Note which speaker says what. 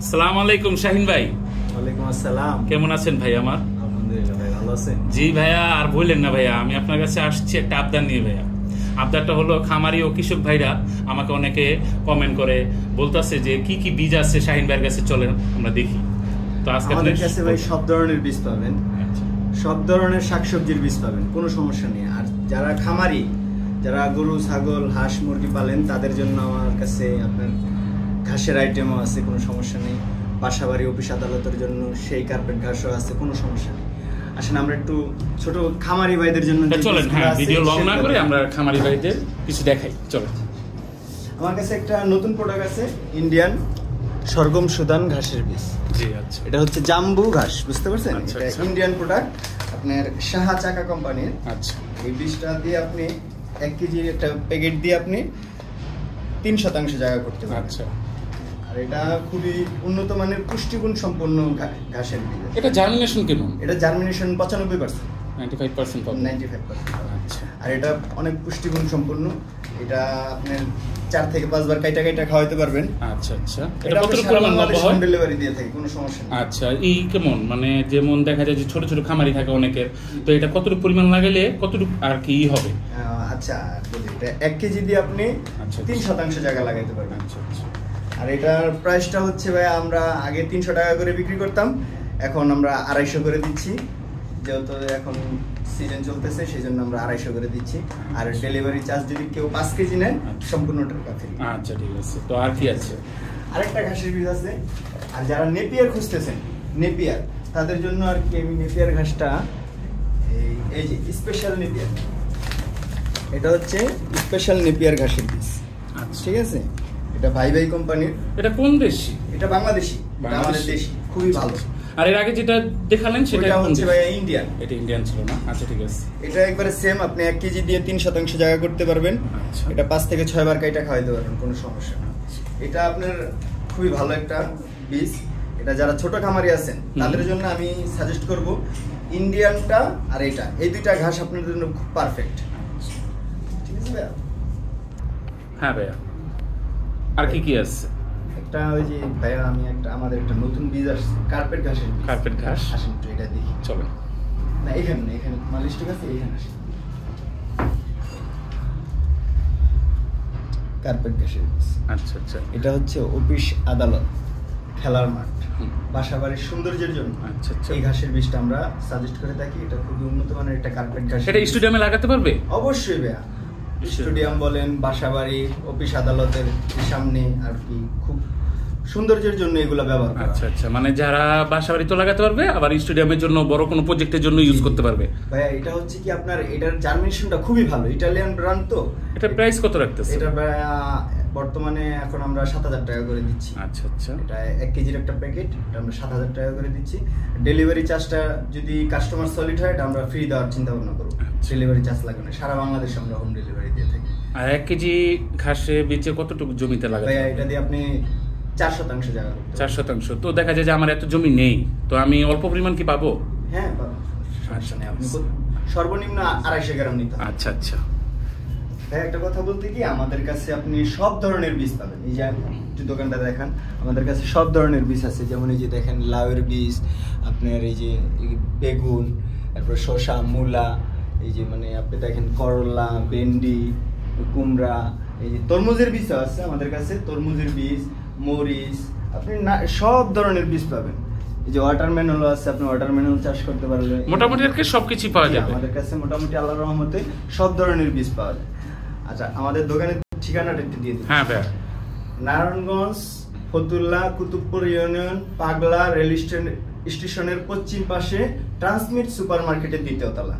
Speaker 1: আসসালামু আলাইকুম শাহিন ভাই।
Speaker 2: ওয়ালাইকুম আসসালাম।
Speaker 1: কেমন আছেন ভাই? আমার
Speaker 2: আলহামদুলিল্লাহ ভাই, ভালো আছেন?
Speaker 1: জি ভাইয়া, আর বললেন না ভাইয়া, আমি আপনার কাছে আসছি একটা আবদার নিয়ে ভাইয়া। আবদারটা হলো, খামারি ও কৃষক ভাইরা আমাকে অনেকে কমেন্ট করে বলতেছে যে কি কি বীজ আছে শাহিন ভাইয়ের কাছে, চলেন আমরা দেখি। তো আজকে
Speaker 2: আমাদের কাছে ভাই সব ধরনের বীজ পাবেন, সব ধরনের শাকসবজির বীজ পাবেন, কোনো সমস্যা নেই। আর যারা খামারি, যারা গরু ছাগল হাঁস মুরগি পালেন, তাদের জন্য আমার কাছে আপনার ঘাসের আইটেমও আছে, কোনো সমস্যা নেই। বাসাবাড়ি অফিস আদালতের জন্য সেই কার্পেট ঘাসও আছে, কোনো সমস্যা নেই। আসেন আমরা একটু ছোট খামারি ভাইদের জন্য
Speaker 1: চলেন, হ্যাঁ ভিডিও লং না করে আমরা খামারি ভাইদের কিছু দেখাই, চলেন।
Speaker 2: আমার কাছে একটা নতুন প্রোডাক্ট আছে, ইন্ডিয়ান সরগম সুদান ঘাসের বীজ।
Speaker 1: জি আচ্ছা,
Speaker 2: এটা হচ্ছে জাম্বু ঘাস, বুঝতে পারছেন?
Speaker 1: আচ্ছা,
Speaker 2: এটা
Speaker 1: আচ্ছা।
Speaker 2: ইন্ডিয়ান প্রোডাক্ট, আপনার সাহা চাকা কোম্পানির।
Speaker 1: আচ্ছা
Speaker 2: এই বীজটা দিয়ে আপনি 1 কেজি একটা প্যাকেট দিয়ে আপনি 3% জায়গা করতে পারেন।
Speaker 1: আচ্ছা,
Speaker 2: আর এটা খুবই উন্নত মানের পুষ্টিগুণ সম্পন্ন ঘাসের বীজ।
Speaker 1: এটা জার্মিনেশন কেমন?
Speaker 2: এটা জার্মিনেশন 95%,
Speaker 1: 95% পাবেন।
Speaker 2: 95%।
Speaker 1: আচ্ছা
Speaker 2: আর এটা অনেক পুষ্টিগুণ সম্পন্ন। এটা আপনার 4 থেকে 5 বার কাইটা খাওয়াইতে পারবেন।
Speaker 1: আচ্ছা আচ্ছা, এটা
Speaker 2: এটা
Speaker 1: কতটুকু
Speaker 2: সারা
Speaker 1: পরিমাণ লম্বা
Speaker 2: বাংলাদেশে
Speaker 1: হয়?
Speaker 2: হোম ডেলিভারি দিয়ে থাকে, কোনো সমস্যা নেই।
Speaker 1: আচ্ছা, এই কেমন, মানে যেমন দেখা যায় যে ছোট ছোট খামারি থাকে অনেকের, তো এটা কতটুকু পরিমাণ লাগাইলে কতটুকু আর কি হবে?
Speaker 2: আচ্ছা বলি, এটা 1 কেজি দিয়ে আপনি
Speaker 1: আচ্ছা,
Speaker 2: 3% জায়গা লাগাইতে পারবেন।
Speaker 1: আচ্ছা আচ্ছা,
Speaker 2: আর এটার প্রাইসটা হচ্ছে ভাই, আমরা আগে 300 টাকা করে বিক্রি করতাম, এখন আমরা 250 করে দিচ্ছি। যেহেতু এখন সিজন চলতেছে, সেই জন্য আমরা 250 করে দিচ্ছি। আর ডেলিভারি চার্জ যদি কেউ 5 কেজি নেন, সম্পূর্ণ টাকা ফ্রি।
Speaker 1: আচ্ছা ঠিক আছে। তো আর কি আছে?
Speaker 2: আরেকটা ঘাসের বীজ আছে। আর যারা নেপিয়ার খুঁজতেছেন, নেপিয়ার, তাদের জন্য আর কি আমি নেপিয়ার ঘাসটা, এই যে স্পেশাল নেপিয়ার, এটা হচ্ছে স্পেশাল নেপিয়ার ঘাসের বীজ।
Speaker 1: আচ্ছা
Speaker 2: ঠিক আছে, এটা ভাই ভাই কোম্পানির।
Speaker 1: এটা কোন দেশি?
Speaker 2: এটা বাংলাদেশি, এটা আমাদের দেশি, খুবই ভালো।
Speaker 1: আর এর আগে যেটা দেখালেন সেটা
Speaker 2: এটা
Speaker 1: কোন
Speaker 2: হচ্ছে
Speaker 1: দেশি?
Speaker 2: ভাই ইন্ডিয়ান।
Speaker 1: এটা ইন্ডিয়ান ছিল না? আচ্ছা ঠিক আছে।
Speaker 2: এটা একবারে সেম, আপনি 1 কেজি দিয়ে 3% জায়গা করতে পারবেন।
Speaker 1: আচ্ছা।
Speaker 2: এটা 5 থেকে 6 বার কাইটা খাওয়াইতে পারবেন, কোনো সমস্যা না। এটা আপনার খুবই ভালো একটা বীজ। এটা যারা ছোট খামারি আছেন, তাদের জন্য আমি সাজেস্ট করব ইন্ডিয়ানটা আর এটা, এই দুইটা ঘাস আপনাদের জন্য খুব পারফেক্ট। ঠিক আছে ভাইয়া?
Speaker 1: হ্যাঁ ভাইয়া, আর কি কি আছে?
Speaker 2: একটা ওই যে ভাইয়া, আমি একটা আমাদের একটা নতুন বীজ আসছে, কার্পেট ঘাসের বীজ।
Speaker 1: কার্পেট ঘাস।
Speaker 2: আসেন একটু এটা দেখি।
Speaker 1: চলেন।
Speaker 2: না এখানে না, এখানে মালিশটুক আছে, এখানে আসেন। কার্পেট ঘাসের বীজ।
Speaker 1: আচ্ছা আচ্ছা,
Speaker 2: এটা হচ্ছে অফিস আদালত, খেলার মাঠ,
Speaker 1: হুম।
Speaker 2: বাসা বাড়ির সৌন্দর্যের জন্য
Speaker 1: আচ্ছা আচ্ছা,
Speaker 2: এই ঘাসের বীজটা আমরা সাজেস্ট করে থাকি। এটা খুবই উন্নত মানের একটা কার্পেট ঘাস।
Speaker 1: এটা স্টেডিয়ামে লাগাতে পারবে?
Speaker 2: অবশ্যই ভাইয়া, স্টেডিয়াম বলেন, বাসা বাড়ি, অফিস আদালতের সামনে আর কি, খুব সৌন্দর্যের জন্য এগুলো ব্যবহার করা হয়।
Speaker 1: আচ্ছা আচ্ছা, মানে যারা বাসা বাড়িতে লাগাতে পারবে, আবার স্টেডিয়ামের জন্য বড় কোনো প্রজেক্টের জন্য ইউজ করতে পারবে।
Speaker 2: ভাইয়া এটা হচ্ছে কি, আপনার এটার জার্মিনেশনটা খুবই ভালো, ইটালিয়ান ব্র্যান্ড তো।
Speaker 1: এটা প্রাইস কত রাখতেছে?
Speaker 2: এটা ভাইয়া বর্তমানে এখন আমরা 7000 টাকা করে দিচ্ছি।
Speaker 1: আচ্ছা আচ্ছা,
Speaker 2: এটা 1 কেজির একটা প্যাকেট, এটা আমরা 7000 টাকা করে দিচ্ছি। ডেলিভারি চার্জটা যদি কাস্টমার সলিড হয়, এটা আমরা ফ্রি দেওয়ার চিন্তা ভাবনা করবো।
Speaker 1: আচ্ছা।
Speaker 2: ডেলিভারি চার্জ লাগবে না, সারা বাংলাদেশে আমরা হোম ডেলিভারি দিয়ে থাকি।
Speaker 1: আর 1 কেজি ঘাসে বীজে কতটুকু জমিতে লাগাতে
Speaker 2: ভাইয়া
Speaker 1: হবে?
Speaker 2: এটা দিয়ে আপনি 4% জায়গা করতে পারবেন।
Speaker 1: 4%। তো দেখা যায় যে আমার এত জমি নেই, তো আমি অল্প পরিমাণ কি পাবো?
Speaker 2: হ্যাঁ পাবেন, সমস্যা নেই। আপনি সর্বনিম্ন 250 গ্রাম নিতে হবে।
Speaker 1: আচ্ছা আচ্ছা,
Speaker 2: ভাই একটা কথা বলতে কি, আমাদের কাছে আপনি সব ধরনের বীজ পাবেন। এই যে একটু দোকানটা দেখান, আমাদের কাছে সব ধরনের বীজ আছে। যেমন এই যে দেখেন লাউয়ের বীজ, আপনার এই যে বেগুন, তারপরে শসা, মূলা, এই যে মানে আপনি দেখেন করলা, ভেন্ডি, কুমড়া, এই যে তরমুজের বীজ আছে আমাদের কাছে, তরমুজের বীজ, মরিচ, আপনি সব ধরনের বীজ পাবেন। এই যে ওয়াটারমেলনও আছে, আপনি ওয়াটারমেলন চাষ করতে পারবেন।
Speaker 1: মোটামুটি আর কি সবকিছু পাওয়া যাবে
Speaker 2: আমাদের কাছে মোটামুটি আল্লাহর রহমতে সব ধরনের বীজ পাওয়া যায়। আচ্ছা, আমাদের দোকানের ঠিকানাটা একটু দিয়ে দিন।
Speaker 1: হ্যাঁ ভাইয়া,
Speaker 2: নারায়ণগঞ্জ, ফতুল্লা, কুতুবপুর ইউনিয়ন, পাগলা রেল স্টেশনের পশ্চিম পাশে ট্রান্সমিট সুপার মার্কেটের 2য় তলা।